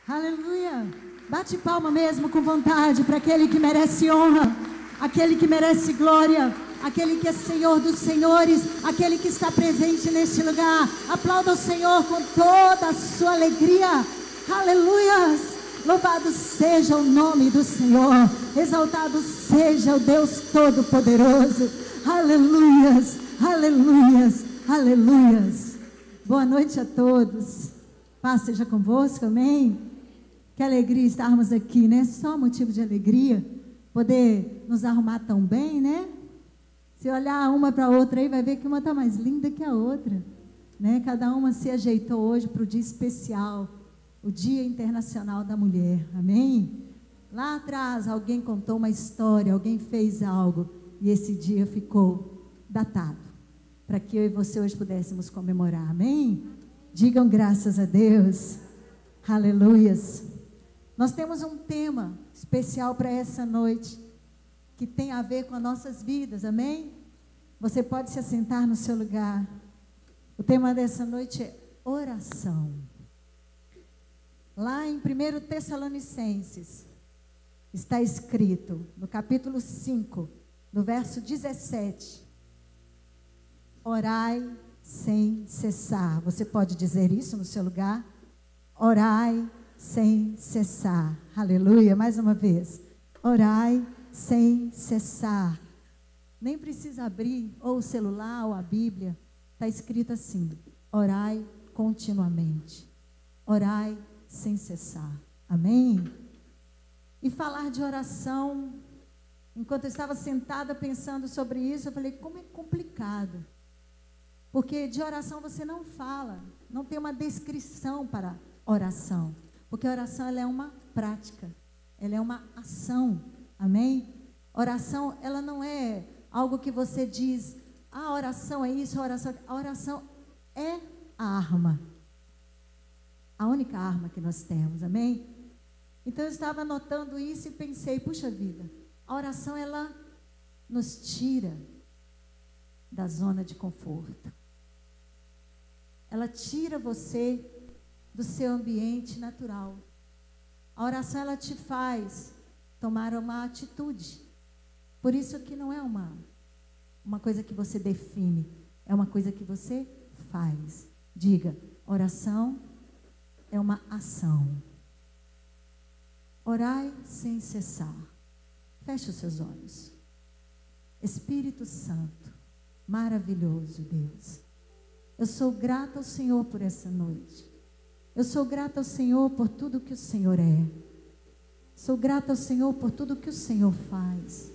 Aleluia. Bate palma mesmo com vontade para aquele que merece honra, aquele que merece glória, aquele que é Senhor dos senhores, aquele que está presente neste lugar. Aplauda o Senhor com toda a sua alegria. Aleluia. Louvado seja o nome do Senhor, exaltado seja o Deus Todo-Poderoso. Aleluias, aleluias, aleluias. Boa noite a todos. Paz seja convosco, amém? Que alegria estarmos aqui, né? Só motivo de alegria, poder nos arrumar tão bem, né? Se olhar uma para a outra aí, vai ver que uma está mais linda que a outra, né? Cada uma se ajeitou hoje para o dia especial, o Dia Internacional da Mulher, amém? Lá atrás alguém contou uma história, alguém fez algo, e esse dia ficou datado, para que eu e você hoje pudéssemos comemorar, amém? Digam graças a Deus, aleluias. Nós temos um tema especial para essa noite, que tem a ver com as nossas vidas, amém? Você pode se assentar no seu lugar. O tema dessa noite é oração. Lá em 1 Tessalonicenses, está escrito, no capítulo 5, no verso 17, orai sem cessar. Você pode dizer isso no seu lugar? Orai sem cessar. Aleluia, mais uma vez. Orai sem cessar. Nem precisa abrir ou o celular ou a Bíblia. Está escrito assim: orai continuamente. Orai sem cessar. Amém? E falar de oração, enquanto eu estava sentada pensando sobre isso, eu falei, como é complicado. Porque de oração você não fala, não tem uma descrição para oração. Porque a oração, ela é uma prática, ela é uma ação. Amém? Oração, ela não é algo que você diz, a oração é isso, a oração é a arma. A única arma que nós temos, amém? Então eu estava anotando isso e pensei, puxa vida, a oração ela nos tira da zona de conforto. Ela tira você do seu ambiente natural. A oração ela te faz tomar uma atitude. Por isso que não é uma coisa que você define, é uma coisa que você faz. Diga, oração é uma ação. Orai sem cessar. Feche os seus olhos. Espírito Santo, maravilhoso Deus, eu sou grata ao Senhor por essa noite. Eu sou grata ao Senhor por tudo que o Senhor é. Sou grata ao Senhor por tudo que o Senhor faz.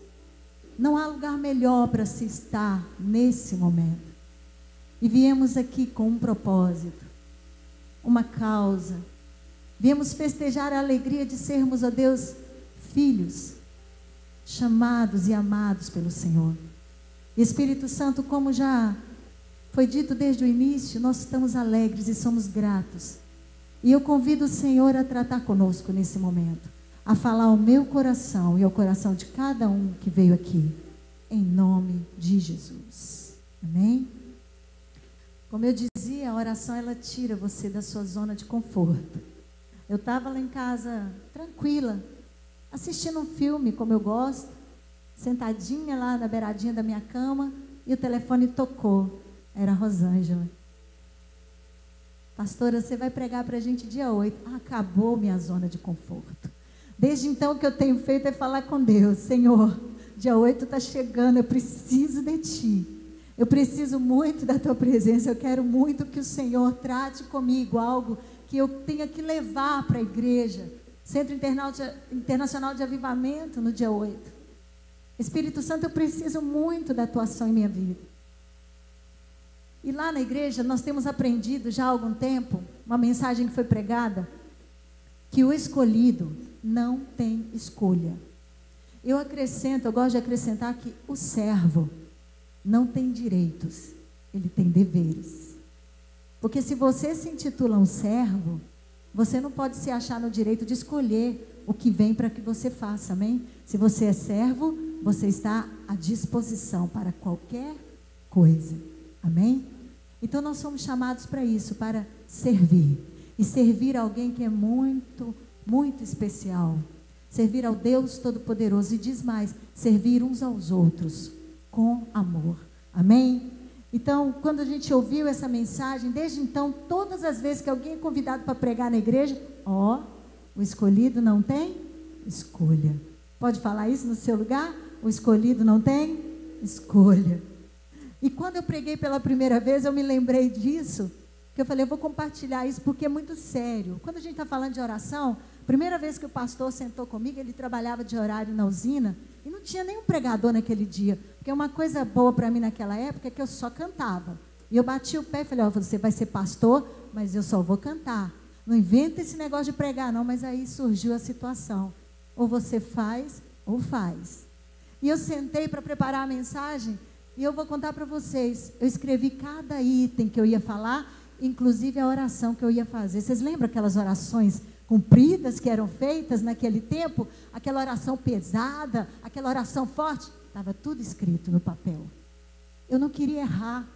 Não há lugar melhor para se estar nesse momento. E viemos aqui com um propósito, uma causa. Viemos festejar a alegria de sermos, ó Deus, filhos, chamados e amados pelo Senhor. Espírito Santo, como já foi dito desde o início, nós estamos alegres e somos gratos. E eu convido o Senhor a tratar conosco nesse momento, a falar ao meu coração e ao coração de cada um que veio aqui, em nome de Jesus. Amém? Como eu dizia, a oração ela tira você da sua zona de conforto. Eu estava lá em casa, tranquila, assistindo um filme, como eu gosto, sentadinha lá na beiradinha da minha cama, e o telefone tocou. Era a Rosângela. Pastora, você vai pregar para a gente dia 8. Acabou minha zona de conforto. Desde então o que eu tenho feito é falar com Deus. Senhor, dia 8 está chegando, eu preciso de Ti. Eu preciso muito da Tua presença. Eu quero muito que o Senhor trate comigo algo que eu tenha que levar para a igreja. Centro Internacional de Avivamento no dia 8. Espírito Santo, eu preciso muito da Tua ação em minha vida. E lá na igreja nós temos aprendido já há algum tempo, uma mensagem que foi pregada, que o escolhido não tem escolha. Eu gosto de acrescentar que o servo não tem direitos, ele tem deveres. Porque se você se intitula um servo, você não pode se achar no direito de escolher o que vem para que você faça, amém? Se você é servo, você está à disposição para qualquer coisa, amém? Então nós somos chamados para isso, para servir. e servir alguém que é muito, muito especial. Servir ao Deus Todo-Poderoso, e diz mais, servir uns aos outros com amor. Amém? Então, quando a gente ouviu essa mensagem, desde então, todas as vezes que alguém é convidado para pregar na igreja, o escolhido não tem escolha. Pode falar isso no seu lugar? O escolhido não tem escolha. E quando eu preguei pela primeira vez, eu me lembrei disso, que eu falei, eu vou compartilhar isso porque é muito sério. Quando a gente está falando de oração, primeira vez que o pastor sentou comigo, ele trabalhava de horário na usina, e não tinha nenhum pregador naquele dia, porque uma coisa boa para mim naquela época é que eu só cantava. E eu bati o pé e falei, você vai ser pastor, mas eu só vou cantar. Não inventa esse negócio de pregar não, mas aí surgiu a situação. Ou você faz, ou faz. E eu sentei para preparar a mensagem, e eu vou contar para vocês, eu escrevi cada item que eu ia falar, inclusive a oração que eu ia fazer. Vocês lembram aquelas orações compridas que eram feitas naquele tempo? Aquela oração pesada, aquela oração forte? Estava tudo escrito no papel. Eu não queria errar,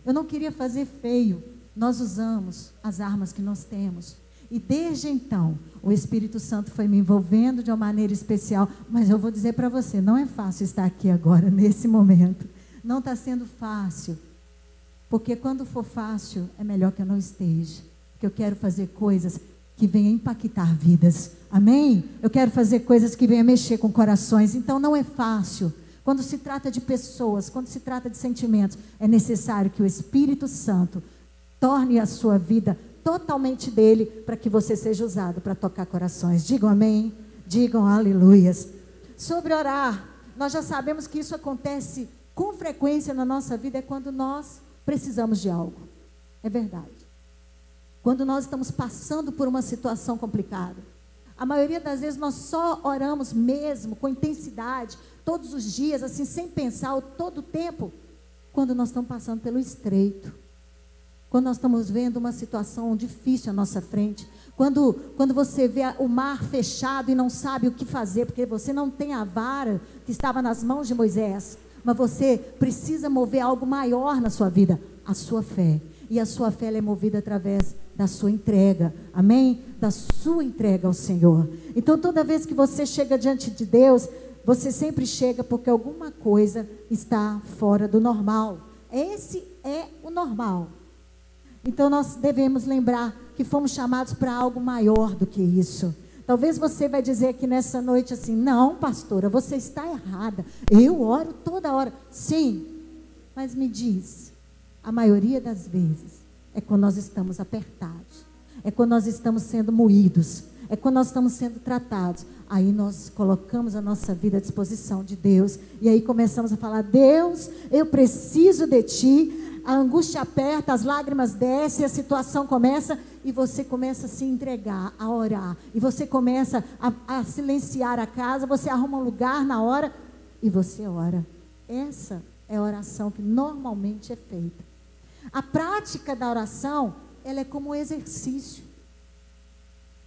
eu não queria fazer feio. Nós usamos as armas que nós temos. E desde então, o Espírito Santo foi me envolvendo de uma maneira especial. Mas eu vou dizer para você, não é fácil estar aqui agora, nesse momento. Não está sendo fácil. Porque quando for fácil, é melhor que eu não esteja. Porque eu quero fazer coisas que venham impactar vidas. Amém? Eu quero fazer coisas que venham mexer com corações. Então não é fácil. Quando se trata de pessoas, quando se trata de sentimentos, é necessário que o Espírito Santo torne a sua vida totalmente dele, para que você seja usado para tocar corações. Digam amém, digam aleluias. Sobre orar, nós já sabemos que isso acontece com frequência na nossa vida, é quando nós precisamos de algo. É verdade. Quando nós estamos passando por uma situação complicada. A maioria das vezes nós só oramos mesmo, com intensidade, todos os dias, assim, sem pensar, todo o tempo, quando nós estamos passando pelo estreito. Quando nós estamos vendo uma situação difícil à nossa frente. Quando você vê o mar fechado e não sabe o que fazer, porque você não tem a vara que estava nas mãos de Moisés. Mas você precisa mover algo maior na sua vida, a sua fé. E a sua fé ela é movida através da sua entrega, amém? Da sua entrega ao Senhor. Então toda vez que você chega diante de Deus, você sempre chega porque alguma coisa está fora do normal. Esse é o normal. Então nós devemos lembrar que fomos chamados para algo maior do que isso. Talvez você vai dizer aqui nessa noite assim, não, pastora, você está errada. Eu oro toda hora. Sim, mas me diz, a maioria das vezes é quando nós estamos apertados, é quando nós estamos sendo moídos, é quando nós estamos sendo tratados. Aí nós colocamos a nossa vida à disposição de Deus, e aí começamos a falar, Deus, eu preciso de Ti. A angústia aperta, as lágrimas descem, a situação começa, e você começa a se entregar, a orar, e você começa a silenciar a casa, você arruma um lugar na hora, e você ora. Essa é a oração que normalmente é feita. A prática da oração, ela é como um exercício.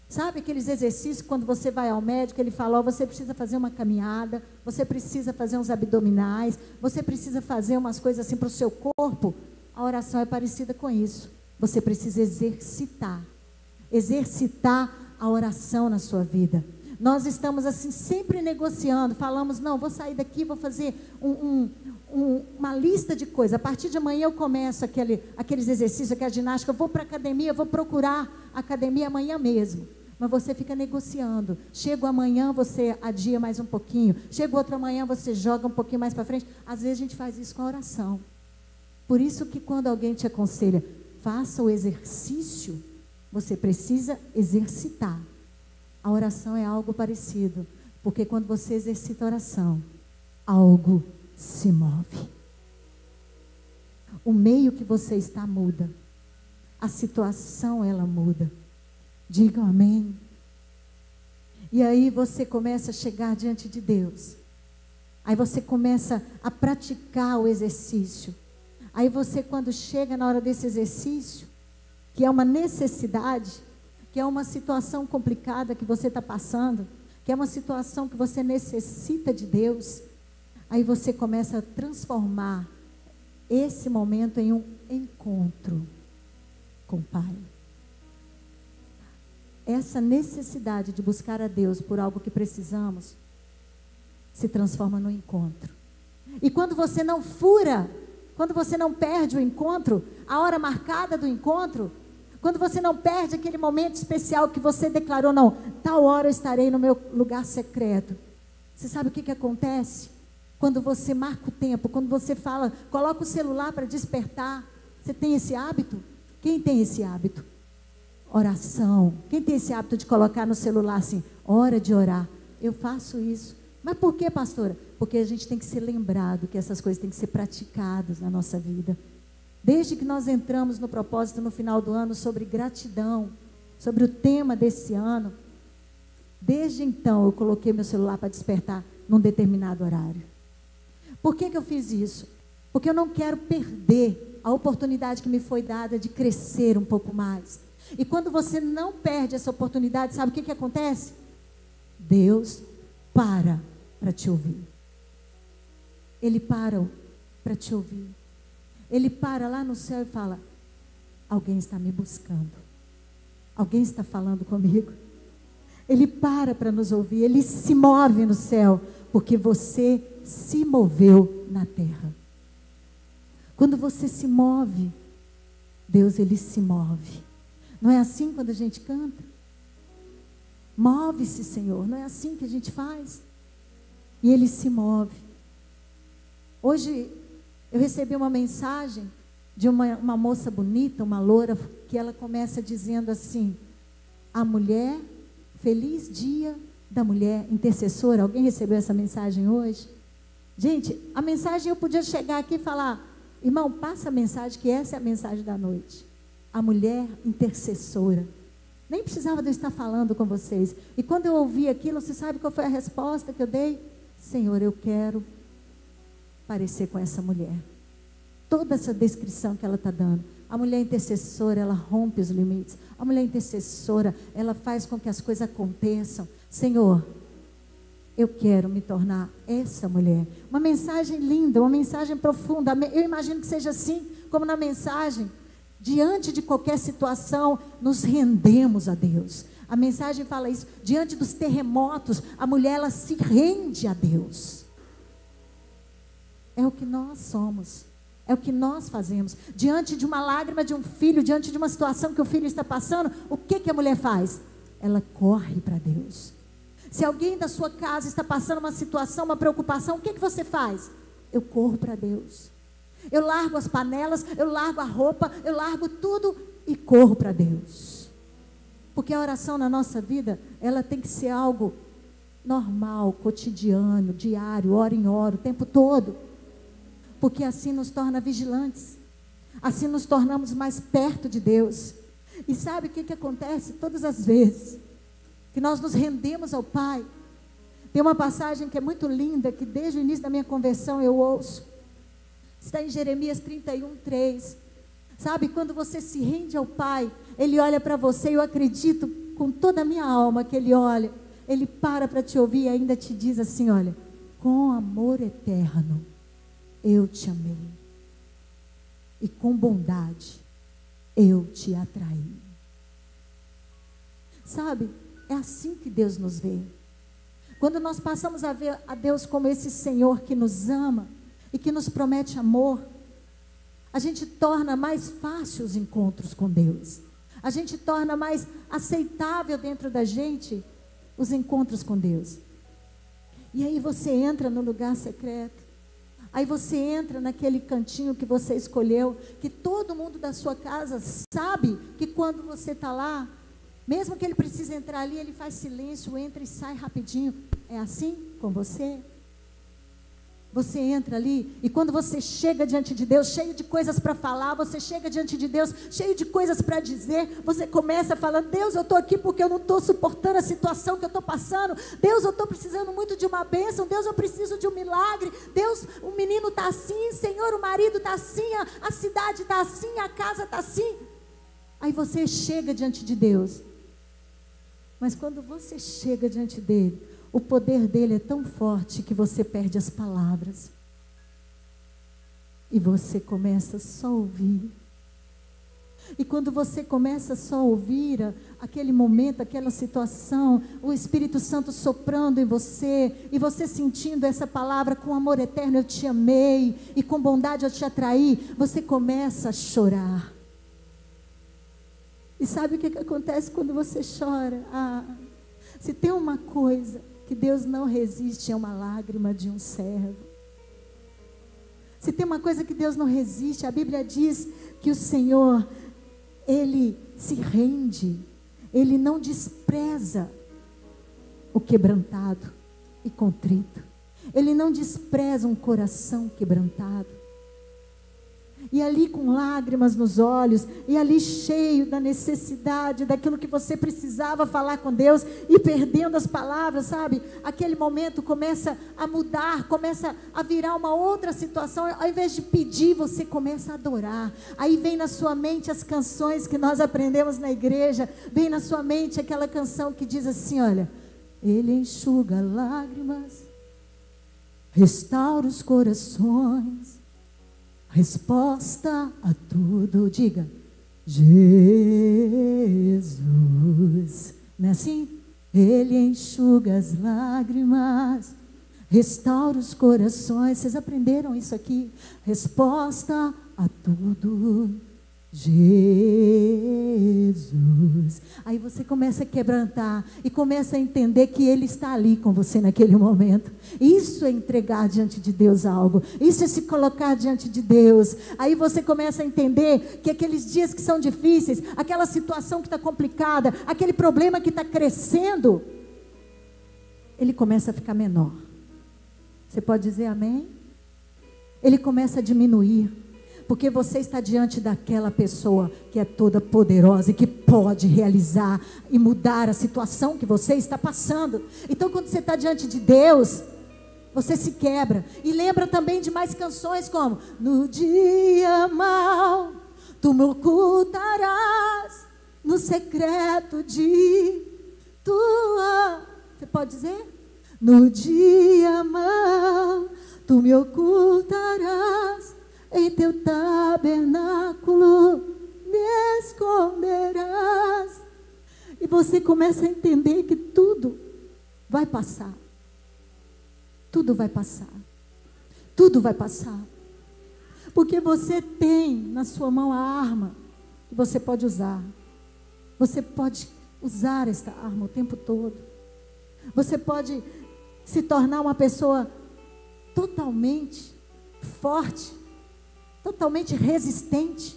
Sabe aqueles exercícios quando você vai ao médico, ele fala, você precisa fazer uma caminhada, você precisa fazer uns abdominais, você precisa fazer umas coisas assim para o seu corpo. A oração é parecida com isso. Você precisa exercitar a oração na sua vida. Nós estamos assim sempre negociando, falamos, não, vou sair daqui, vou fazer uma lista de coisas. A partir de amanhã eu começo aqueles exercícios, aquela ginástica, eu vou para a academia, eu vou procurar a academia amanhã mesmo. Mas você fica negociando. Chega amanhã, você adia mais um pouquinho. Chega outro amanhã, você joga um pouquinho mais para frente. Às vezes a gente faz isso com a oração. Por isso que quando alguém te aconselha, faça o exercício, você precisa exercitar. A oração é algo parecido. Porque quando você exercita a oração, algo se move. O meio que você está muda. A situação ela muda. Digam amém. E aí você começa a chegar diante de Deus. Aí você começa a praticar o exercício. Aí você, quando chega na hora desse exercício, que é uma necessidade, que é uma situação complicada que você está passando, que é uma situação que você necessita de Deus, aí você começa a transformar esse momento em um encontro com o Pai. essa necessidade de buscar a Deus por algo que precisamos se transforma no encontro. E quando você não fura, quando você não perde o encontro, a hora marcada do encontro, quando você não perde aquele momento especial que você declarou, não, tal hora eu estarei no meu lugar secreto. Você sabe o que acontece? Quando você marca o tempo, quando você fala, coloca o celular para despertar, você tem esse hábito? Quem tem esse hábito? Oração. Quem tem esse hábito de colocar no celular assim, hora de orar? Eu faço isso. Mas por que, pastora? Porque a gente tem que ser lembrado que essas coisas têm que ser praticadas na nossa vida. Desde que nós entramos no propósito no final do ano sobre gratidão, sobre o tema desse ano, desde então eu coloquei meu celular para despertar num determinado horário. Por que eu fiz isso? Porque eu não quero perder a oportunidade que me foi dada de crescer um pouco mais. E quando você não perde essa oportunidade, sabe o que acontece? Deus para te ouvir. Ele para te ouvir. Ele para lá no céu e fala, alguém está me buscando. Alguém está falando comigo. Ele para nos ouvir. Ele se move no céu, porque você se moveu na terra. Quando você se move, Deus, ele se move. Não é assim quando a gente canta? Move-se, Senhor. Não é assim que a gente faz? E ele se move. Hoje eu recebi uma mensagem de uma moça bonita, uma loura, que ela começa dizendo assim, a mulher, feliz dia da mulher intercessora. Alguém recebeu essa mensagem hoje? Gente, a mensagem eu podia chegar aqui e falar, irmão, passa a mensagem, que essa é a mensagem da noite. A mulher intercessora. Nem precisava de eu estar falando com vocês. E quando eu ouvi aquilo, você sabe qual foi a resposta que eu dei? Senhor, eu quero parecer com essa mulher. Toda essa descrição que ela está dando. A mulher intercessora, ela rompe os limites. A mulher intercessora, ela faz com que as coisas aconteçam. Senhor, eu quero me tornar essa mulher. Uma mensagem linda, uma mensagem profunda. Eu imagino que seja assim, como na mensagem. Diante de qualquer situação, nos rendemos a Deus. A mensagem fala isso. Diante dos terremotos, a mulher, ela se rende a Deus. É o que nós somos. É o que nós fazemos. Diante de uma lágrima de um filho, diante de uma situação que o filho está passando, o que a mulher faz? Ela corre para Deus. Se alguém da sua casa está passando uma situação, uma preocupação, o que você faz? Eu corro para Deus. Eu largo as panelas, eu largo a roupa, eu largo tudo e corro para Deus. Porque a oração na nossa vida, ela tem que ser algo normal, cotidiano, diário, hora em hora, o tempo todo. Porque assim nos torna vigilantes. Assim nos tornamos mais perto de Deus. E sabe o que acontece todas as vezes que nós nos rendemos ao Pai? Tem uma passagem que é muito linda, que desde o início da minha conversão eu ouço. Está em Jeremias 31:3. Sabe, quando você se rende ao Pai, Ele olha para você, eu acredito com toda a minha alma que Ele olha, Ele para te ouvir e ainda te diz assim, olha, com amor eterno, eu te amei. E com bondade, eu te atraí. Sabe, é assim que Deus nos vê. Quando nós passamos a ver a Deus como esse Senhor que nos ama, e que nos promete amor, a gente torna mais fácil os encontros com Deus. A gente torna mais aceitável dentro da gente os encontros com Deus. E aí você entra no lugar secreto. Aí você entra naquele cantinho que você escolheu, que todo mundo da sua casa sabe que quando você está lá, mesmo que ele precise entrar ali, ele faz silêncio, entra e sai rapidinho. É assim com você? Você entra ali e quando você chega diante de Deus, cheio de coisas para falar, você chega diante de Deus, cheio de coisas para dizer, você começa falando, Deus, eu estou aqui porque eu não estou suportando a situação que eu estou passando, Deus, eu estou precisando muito de uma bênção, Deus, eu preciso de um milagre, Deus, o menino está assim, Senhor, o marido está assim, a cidade está assim, a casa está assim. Aí você chega diante de Deus, mas quando você chega diante dele, o poder dele é tão forte que você perde as palavras. E você começa só a ouvir. E quando você começa só a ouvir aquele momento, aquela situação, o Espírito Santo soprando em você, e você sentindo essa palavra: com amor eterno eu te amei, e com bondade eu te atraí, você começa a chorar. E sabe o que acontece quando você chora? Se tem uma coisa que Deus não resiste, é uma lágrima de um servo. Se tem uma coisa que Deus não resiste, a Bíblia diz que o Senhor, Ele se rende, Ele não despreza o quebrantado e contrito. Ele não despreza um coração quebrantado. E ali com lágrimas nos olhos, e ali cheio da necessidade, daquilo que você precisava falar com Deus, e perdendo as palavras, sabe? Aquele momento começa a mudar, começa a virar uma outra situação. Ao invés de pedir, você começa a adorar. Aí vem na sua mente as canções que nós aprendemos na igreja, vem na sua mente aquela canção que diz assim: olha, Ele enxuga lágrimas, restaura os corações, resposta a tudo. Diga: Jesus. Não é assim? Ele enxuga as lágrimas, restaura os corações. Vocês aprenderam isso aqui? Resposta a tudo, Jesus. Aí você começa a quebrantar e começa a entender que Ele está ali com você naquele momento. Isso é entregar diante de Deus algo. Isso é se colocar diante de Deus. Aí você começa a entender que aqueles dias que são difíceis, aquela situação que está complicada, aquele problema que está crescendo, ele começa a ficar menor. Você pode dizer amém? Ele começa a diminuir. Porque você está diante daquela pessoa que é toda poderosa e que pode realizar e mudar a situação que você está passando. Então, quando você está diante de Deus, você se quebra. E lembra também de mais canções como: no dia mau, tu me ocultarás no secreto de tua... Você pode dizer? No dia mau, tu me ocultarás, em teu tabernáculo me esconderás. E você começa a entender que tudo vai passar. Tudo vai passar. Tudo vai passar. Porque você tem na sua mão a arma que você pode usar. Você pode usar esta arma o tempo todo. Você pode se tornar uma pessoa totalmente forte, totalmente resistente,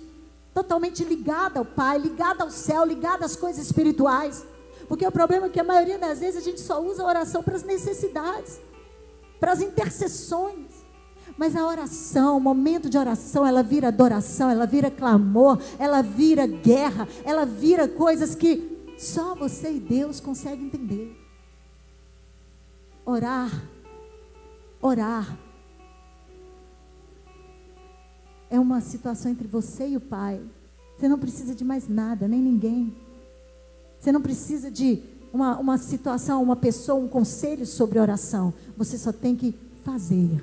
totalmente ligada ao Pai, ligada ao céu, ligada às coisas espirituais. Porque o problema é que a maioria das vezes a gente só usa a oração para as necessidades, para as intercessões. Mas a oração, o momento de oração, ela vira adoração, ela vira clamor, ela vira guerra, ela vira coisas que só você e Deus conseguem entender. Orar é uma situação entre você e o Pai. Você não precisa de mais nada, nem ninguém. Você não precisa de uma situação, uma pessoa, um conselho sobre oração. Você só tem que fazer.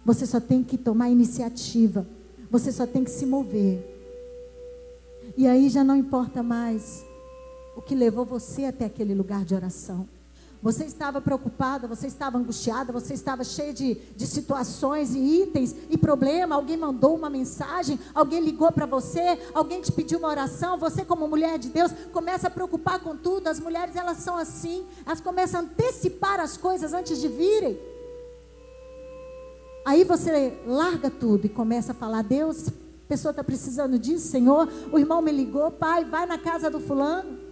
Você só tem que tomar iniciativa. Você só tem que se mover. E aí já não importa mais o que levou você até aquele lugar de oração. Você estava preocupada, você estava angustiada, você estava cheia de situações e itens e problema. Alguém mandou uma mensagem, alguém ligou para você, alguém te pediu uma oração. Você, como mulher de Deus, começa a preocupar com tudo. As mulheres, elas são assim, elas começam a antecipar as coisas antes de virem. Aí você larga tudo e começa a falar: Deus, a pessoa está precisando disso, Senhor, o irmão me ligou, Pai, vai na casa do fulano.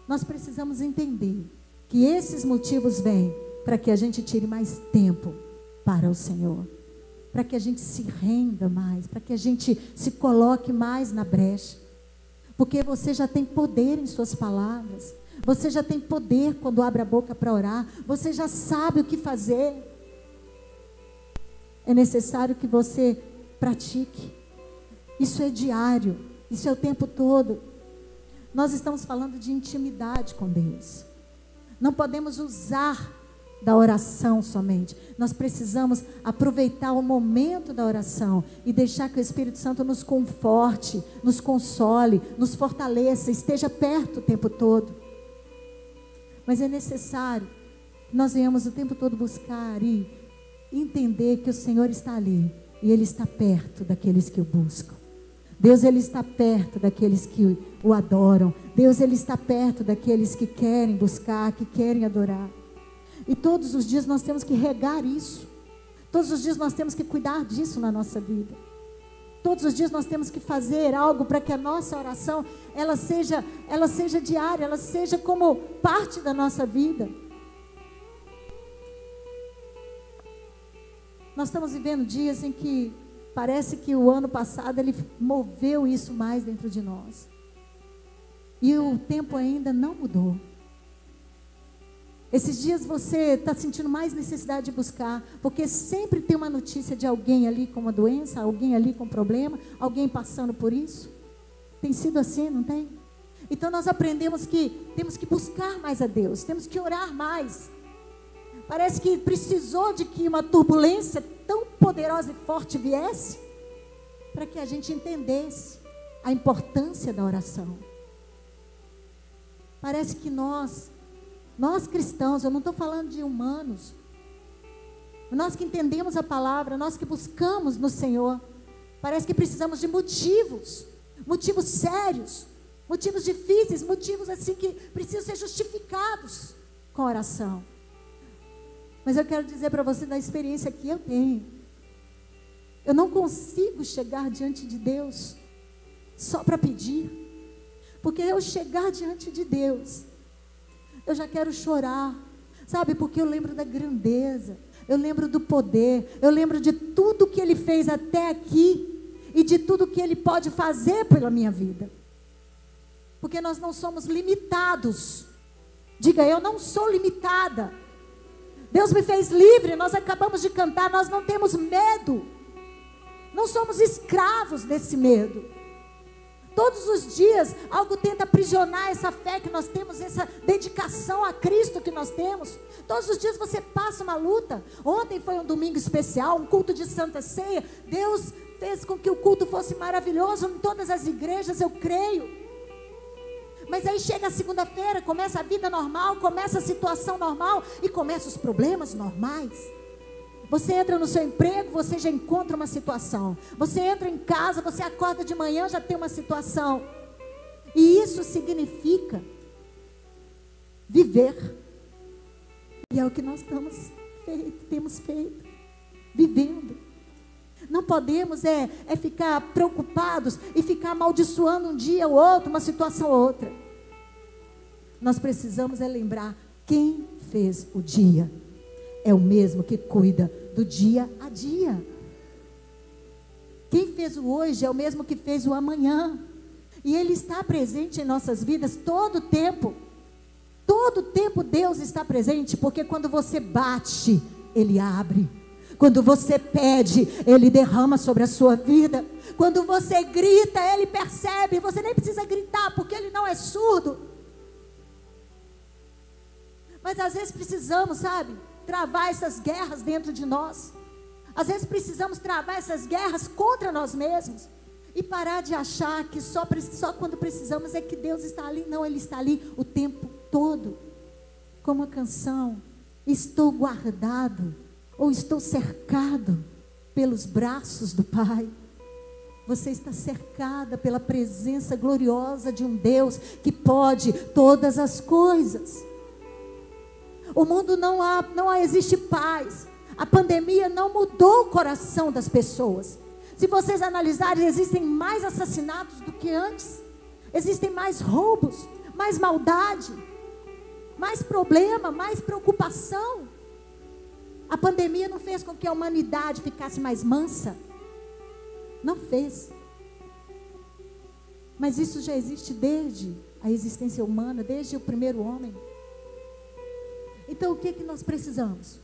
Nós precisamos entender que esses motivos vêm para que a gente tire mais tempo para o Senhor, para que a gente se renda mais, para que a gente se coloque mais na brecha, porque você já tem poder em suas palavras, você já tem poder quando abre a boca para orar, você já sabe o que fazer. É necessário que você pratique. Isso é diário, isso é o tempo todo. Nós estamos falando de intimidade com Deus. Não podemos usar da oração somente. Nós precisamos aproveitar o momento da oração e deixar que o Espírito Santo nos conforte, nos console, nos fortaleça, esteja perto o tempo todo. Mas é necessário que nós venhamos o tempo todo buscar e entender que o Senhor está ali e Ele está perto daqueles que o buscam. Deus, Ele está perto daqueles que o adoram. Deus, Ele está perto daqueles que querem buscar, que querem adorar. E todos os dias nós temos que regar isso. Todos os dias nós temos que cuidar disso na nossa vida. Todos os dias nós temos que fazer algo para que a nossa oração, ela seja diária, ela seja como parte da nossa vida. Nós estamos vivendo dias em que parece que o ano passado ele moveu isso mais dentro de nós. E o tempo ainda não mudou. Esses dias você está sentindo mais necessidade de buscar, porque sempre tem uma notícia de alguém ali com uma doença, alguém ali com problema, alguém passando por isso. Tem sido assim, não tem? Então nós aprendemos que temos que buscar mais a Deus, temos que orar mais. Parece que precisou de que uma turbulência tão poderosa e forte viesse, para que a gente entendesse a importância da oração. Parece que nós cristãos, eu não estou falando de humanos, nós que entendemos a palavra, nós que buscamos no Senhor, parece que precisamos de motivos sérios, motivos difíceis, motivos assim que precisam ser justificados com a oração. Mas eu quero dizer para você da experiência que eu tenho, eu não consigo chegar diante de Deus só para pedir, porque eu chegar diante de Deus, eu já quero chorar, sabe? Porque eu lembro da grandeza, eu lembro do poder, eu lembro de tudo que Ele fez até aqui e de tudo que Ele pode fazer pela minha vida. Porque nós não somos limitados. Diga, eu não sou limitada. Deus me fez livre, nós acabamos de cantar, nós não temos medo. Não somos escravos desse medo. Todos os dias, algo tenta aprisionar essa fé que nós temos, essa dedicação a Cristo que nós temos. Todos os dias você passa uma luta. Ontem foi um domingo especial, um culto de Santa Ceia. Deus fez com que o culto fosse maravilhoso em todas as igrejas, eu creio. Mas aí chega a segunda-feira, começa a vida normal, começa a situação normal e começam os problemas normais. Você entra no seu emprego, você já encontra uma situação. Você entra em casa, você acorda de manhã, já tem uma situação. E isso significa viver. E é o que nós temos feito, vivendo. Não podemos ficar preocupados e ficar amaldiçoando um dia ou outro, uma situação ou outra. Nós precisamos lembrar quem fez o dia. É o mesmo que cuida do dia a dia. Quem fez o hoje é o mesmo que fez o amanhã. E Ele está presente em nossas vidas todo o tempo. Todo o tempo Deus está presente, porque quando você bate, Ele abre. Quando você pede, Ele derrama sobre a sua vida. Quando você grita, Ele percebe. Você nem precisa gritar, porque Ele não é surdo. Mas às vezes precisamos, sabe, travar essas guerras dentro de nós. Às vezes precisamos travar essas guerras contra nós mesmos. E parar de achar que só quando precisamos é que Deus está ali. Não, Ele está ali o tempo todo. Como a canção, estou guardado, ou estou cercado pelos braços do Pai. Você está cercada pela presença gloriosa de um Deus que pode todas as coisas. O mundo não existe paz. A pandemia não mudou o coração das pessoas. Se vocês analisarem, existem mais assassinatos do que antes. Existem mais roubos, mais maldade, mais problema, mais preocupação. A pandemia não fez com que a humanidade ficasse mais mansa. Não fez. Mas isso já existe desde a existência humana, desde o primeiro homem. Então o que nós precisamos?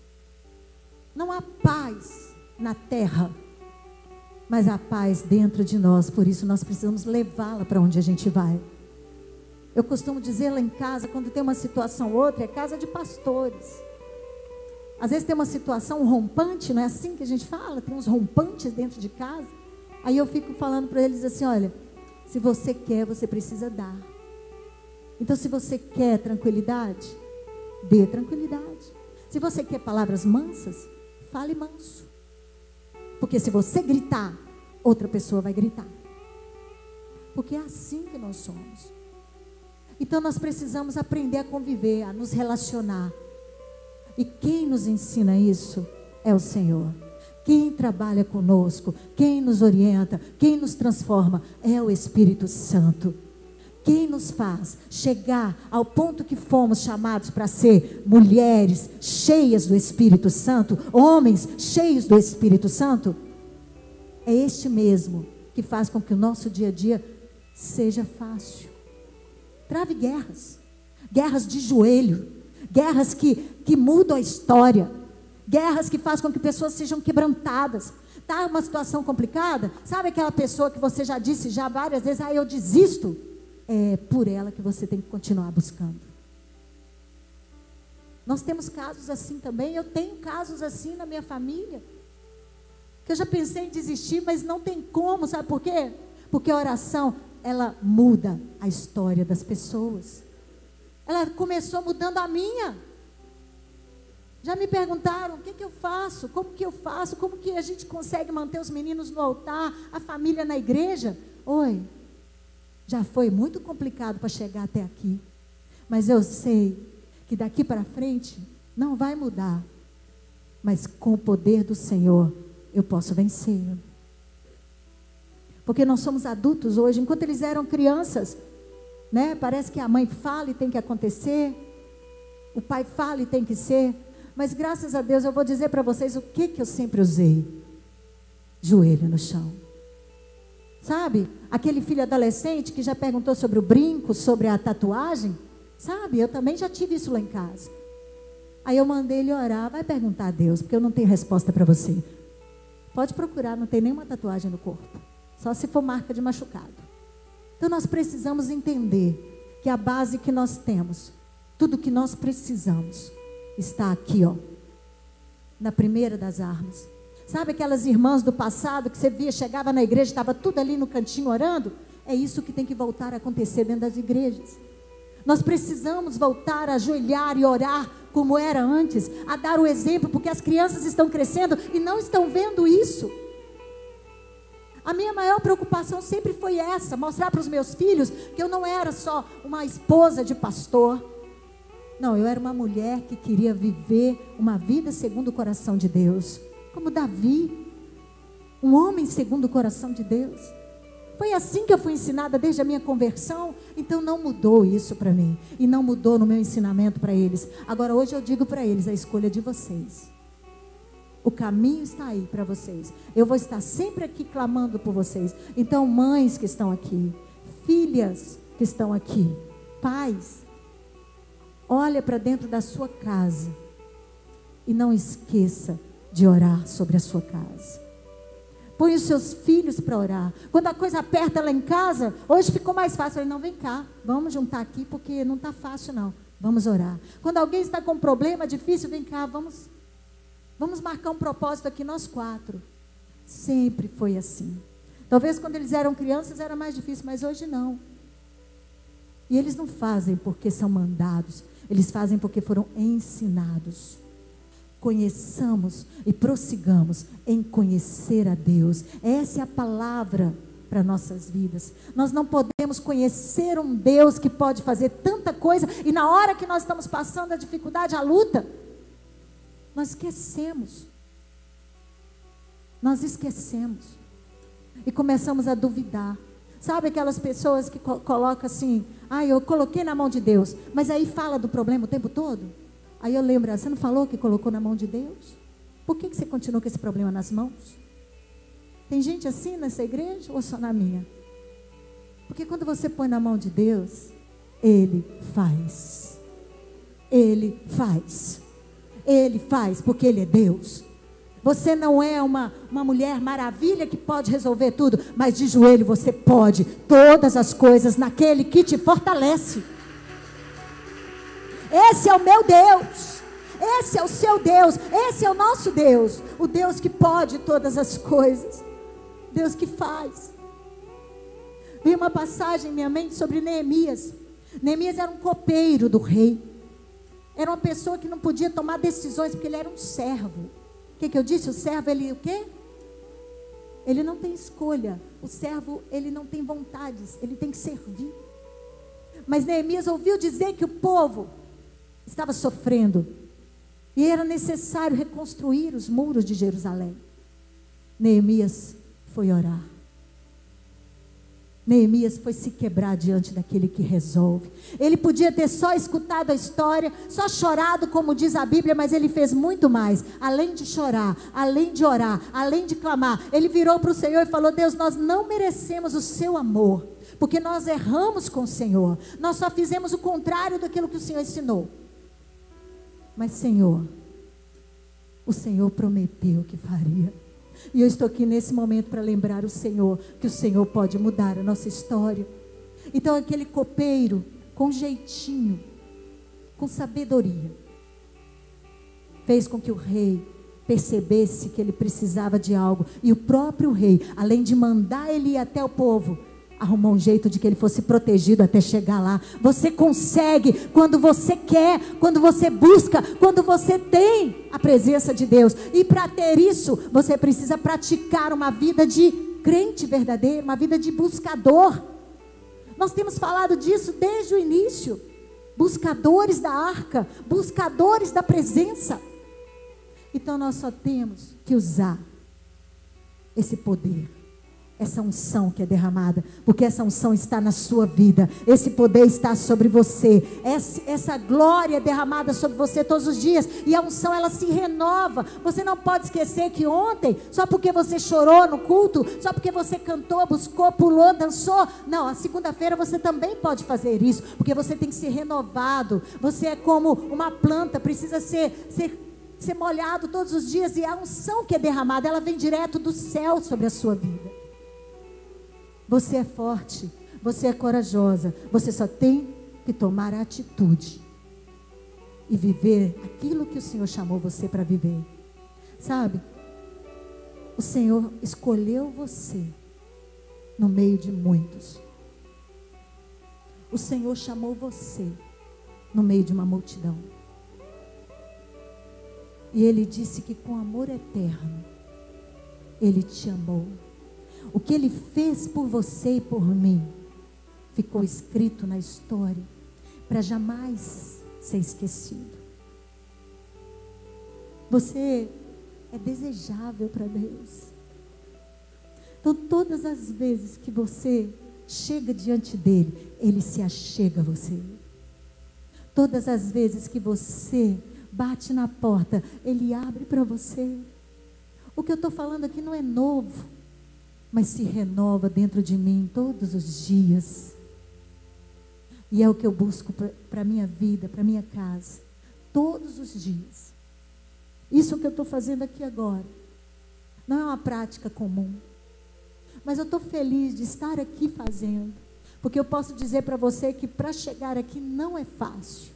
Não há paz na terra, mas há paz dentro de nós. Por isso nós precisamos levá-la para onde a gente vai. Eu costumo dizer lá em casa, quando tem uma situação ou outra, é casa de pastores. Às vezes tem uma situação, um rompante, não é assim que a gente fala? Tem uns rompantes dentro de casa. Aí eu fico falando para eles assim, olha, se você quer, você precisa dar. Então se você quer tranquilidade, dê tranquilidade. Se você quer palavras mansas, fale manso. Porque se você gritar, outra pessoa vai gritar. Porque é assim que nós somos. Então nós precisamos aprender a conviver, a nos relacionar. E quem nos ensina isso é o Senhor. Quem trabalha conosco, quem nos orienta, quem nos transforma é o Espírito Santo. Quem nos faz chegar ao ponto que fomos chamados para ser mulheres cheias do Espírito Santo, homens cheios do Espírito Santo, é este mesmo que faz com que o nosso dia a dia seja fácil. Trave guerras, guerras de joelho, guerras que mudam a história, guerras que fazem com que pessoas sejam quebrantadas. Está uma situação complicada, sabe aquela pessoa que você já disse já várias vezes, eu desisto? É por ela que você tem que continuar buscando. Nós temos casos assim também, eu tenho casos assim na minha família, que eu já pensei em desistir, mas não tem como, sabe por quê? Porque a oração, ela muda a história das pessoas. Ela começou mudando a minha. Já me perguntaram, o que eu faço? Como que eu faço? Como que a gente consegue manter os meninos no altar, a família na igreja? Oi, já foi muito complicado para chegar até aqui. Mas eu sei que daqui para frente não vai mudar. Mas com o poder do Senhor, eu posso vencer. Porque nós somos adultos hoje, enquanto eles eram crianças, né? Parece que a mãe fala e tem que acontecer, o pai fala e tem que ser. Mas graças a Deus eu vou dizer para vocês o que eu sempre usei: joelho no chão. Sabe, aquele filho adolescente que já perguntou sobre o brinco, sobre a tatuagem, sabe, eu também já tive isso lá em casa. Aí eu mandei ele orar, vai perguntar a Deus, porque eu não tenho resposta para você. Pode procurar, não tem nenhuma tatuagem no corpo, só se for marca de machucado. Então nós precisamos entender que a base que nós temos, tudo que nós precisamos, está aqui, ó, na primeira das armas. Sabe aquelas irmãs do passado que você via, chegava na igreja, estava tudo ali no cantinho orando? É isso que tem que voltar a acontecer dentro das igrejas. Nós precisamos voltar a ajoelhar e orar como era antes, a dar o exemplo, porque as crianças estão crescendo e não estão vendo isso. A minha maior preocupação sempre foi essa, mostrar para os meus filhos que eu não era só uma esposa de pastor. Não, eu era uma mulher que queria viver uma vida segundo o coração de Deus. Como Davi, um homem segundo o coração de Deus. Foi assim que eu fui ensinada desde a minha conversão. Então não mudou isso para mim. E não mudou no meu ensinamento para eles. Agora hoje eu digo para eles, a escolha é de vocês. O caminho está aí para vocês. Eu vou estar sempre aqui clamando por vocês. Então mães que estão aqui, filhas que estão aqui, pais, olha para dentro da sua casa e não esqueça de orar sobre a sua casa. Põe os seus filhos para orar. Quando a coisa aperta lá em casa, hoje ficou mais fácil. Eu falei, não, vem cá, vamos juntar aqui porque não está fácil não. Vamos orar. Quando alguém está com um problema difícil, vem cá, vamos marcar um propósito aqui nós 4. Sempre foi assim. Talvez quando eles eram crianças era mais difícil, mas hoje não. E eles não fazem porque são mandados. Eles fazem porque foram ensinados. Conheçamos e prossigamos em conhecer a Deus. Essa é a palavra para nossas vidas. Nós não podemos conhecer um Deus que pode fazer tanta coisa e na hora que nós estamos passando a dificuldade, a luta, nós esquecemos. Nós esquecemos. E começamos a duvidar. Sabe aquelas pessoas que colocam assim, eu coloquei na mão de Deus, mas aí fala do problema o tempo todo? Aí eu lembro, você não falou que colocou na mão de Deus? Por que você continua com esse problema nas mãos? Tem gente assim nessa igreja ou só na minha? Porque quando você põe na mão de Deus, Ele faz. Ele faz. Ele faz porque Ele é Deus. Você não é uma mulher maravilha que pode resolver tudo, mas de joelho você pode todas as coisas naquele que te fortalece. Esse é o meu Deus. Esse é o seu Deus, esse é o nosso Deus, o Deus que pode todas as coisas, Deus que faz. Veio uma passagem em minha mente sobre Neemias. Neemias era um copeiro do rei, era uma pessoa que não podia tomar decisões, porque ele era um servo. O que eu disse? O servo, ele o quê? Ele não tem escolha. O servo, ele não tem vontades, ele tem que servir. Mas Neemias ouviu dizer que o povo estava sofrendo e era necessário reconstruir os muros de Jerusalém. Neemias foi orar. Neemias foi se quebrar diante daquele que resolve. Ele podia ter só escutado a história, só chorado, como diz a Bíblia, mas ele fez muito mais. Além de chorar, além de orar, além de clamar, ele virou para o Senhor e falou: Deus, nós não merecemos o seu amor, porque nós erramos com o Senhor. Nós só fizemos o contrário daquilo que o Senhor ensinou. Mas Senhor, o Senhor prometeu que faria. E eu estou aqui nesse momento para lembrar o Senhor, que o Senhor pode mudar a nossa história. Então aquele copeiro, com jeitinho, com sabedoria, fez com que o rei percebesse que ele precisava de algo. E o próprio rei, além de mandar ele ir até o povo, arrumou um jeito de que ele fosse protegido até chegar lá. Você consegue quando você quer, quando você busca, quando você tem a presença de Deus. E para ter isso, você precisa praticar uma vida de crente verdadeiro, uma vida de buscador. Nós temos falado disso desde o início. Buscadores da arca, buscadores da presença. Então nós só temos que usar esse poder, essa unção que é derramada, porque essa unção está na sua vida, esse poder está sobre você, essa glória é derramada sobre você todos os dias, e a unção ela se renova. Você não pode esquecer que ontem, só porque você chorou no culto, só porque você cantou, buscou, pulou, dançou, não, a segunda-feira você também pode fazer isso, porque você tem que ser renovado. Você é como uma planta, precisa ser molhado todos os dias, e a unção que é derramada, ela vem direto do céu sobre a sua vida. Você é forte, você é corajosa, você só tem que tomar a atitude e viver aquilo que o Senhor chamou você para viver. Sabe, o Senhor escolheu você no meio de muitos. O Senhor chamou você no meio de uma multidão. E Ele disse que com amor eterno Ele te amou. O que Ele fez por você e por mim ficou escrito na história para jamais ser esquecido. Você é desejável para Deus. Então todas as vezes que você chega diante dEle, Ele se achega a você. Todas as vezes que você bate na porta, Ele abre para você. O que eu estou falando aqui não é novo, mas se renova dentro de mim todos os dias. E é o que eu busco para a minha vida, para a minha casa, todos os dias. Isso que eu estou fazendo aqui agora não é uma prática comum, mas eu estou feliz de estar aqui fazendo, porque eu posso dizer para você que para chegar aqui não é fácil,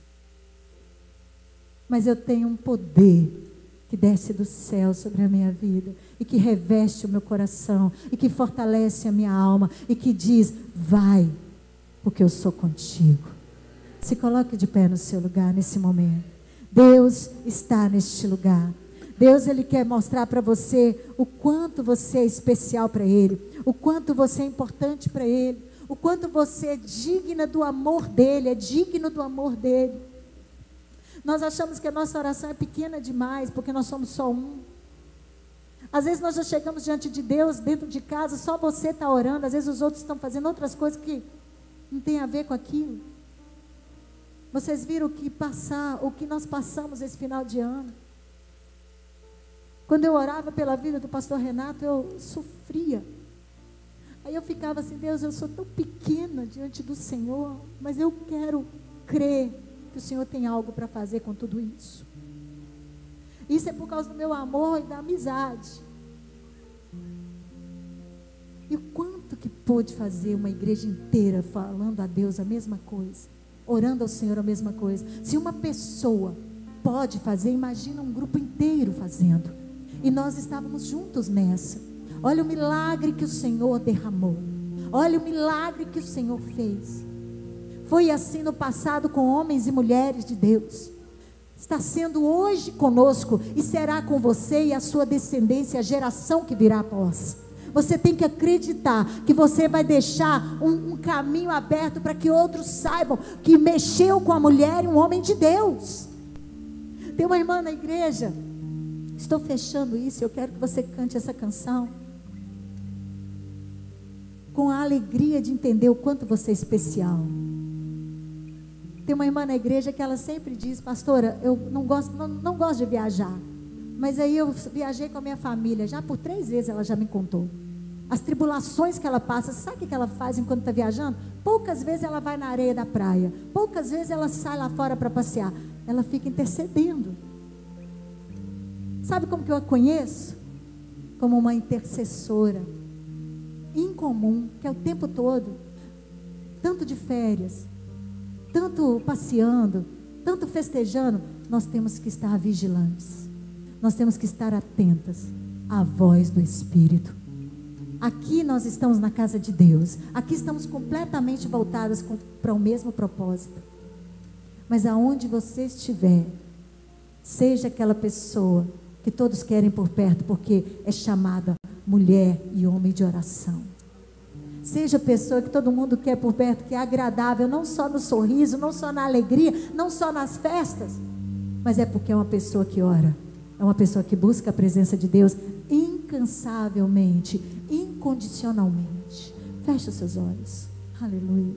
mas eu tenho um poder que desce do céu sobre a minha vida, e que reveste o meu coração, e que fortalece a minha alma, e que diz: vai, porque eu sou contigo. Se coloque de pé no seu lugar nesse momento. Deus está neste lugar. Deus, Ele quer mostrar para você o quanto você é especial para Ele, o quanto você é importante para Ele, o quanto você é digna do amor dEle, é digno do amor dEle. Nós achamos que a nossa oração é pequena demais, porque nós somos só um. Às vezes nós já chegamos diante de Deus, dentro de casa, só você está orando, às vezes os outros estão fazendo outras coisas que não tem a ver com aquilo. Vocês viram o que nós passamos esse final de ano. Quando eu orava pela vida do pastor Renato, eu sofria. Aí eu ficava assim: Deus, eu sou tão pequena diante do Senhor, mas eu quero crer que o Senhor tem algo para fazer com tudo isso. Isso é por causa do meu amor e da amizade. E o quanto que pôde fazer uma igreja inteira falando a Deus a mesma coisa, orando ao Senhor a mesma coisa. Se uma pessoa pode fazer, imagina um grupo inteiro fazendo. E nós estávamos juntos nessa. Olha o milagre que o Senhor derramou. Olha o milagre que o Senhor fez. Foi assim no passado com homens e mulheres de Deus. Está sendo hoje conosco e será com você e a sua descendência, a geração que virá após. Você tem que acreditar que você vai deixar um caminho aberto para que outros saibam que mexeu com a mulher e um homem de Deus. Tem uma irmã na igreja, estou fechando isso, eu quero que você cante essa canção com a alegria de entender o quanto você é especial. Tem uma irmã na igreja que ela sempre diz: pastora, eu não gosto de viajar, mas aí eu viajei com a minha família, já por 3 vezes ela já me contou as tribulações que ela passa. Sabe o que ela faz enquanto está viajando? Poucas vezes ela vai na areia da praia, poucas vezes ela sai lá fora para passear, ela fica intercedendo. Sabe como que eu a conheço? Como uma intercessora incomum, que é o tempo todo, tanto de férias, tanto passeando, tanto festejando. Nós temos que estar vigilantes, nós temos que estar atentas à voz do Espírito. Aqui nós estamos na casa de Deus, aqui estamos completamente voltadas para o mesmo propósito. Mas aonde você estiver, seja aquela pessoa que todos querem por perto, porque é chamada mulher e homem de oração. Seja a pessoa que todo mundo quer por perto, que é agradável, não só no sorriso, não só na alegria, não só nas festas, mas é porque é uma pessoa que ora, é uma pessoa que busca a presença de Deus incansavelmente, incondicionalmente. Feche os seus olhos. Aleluia.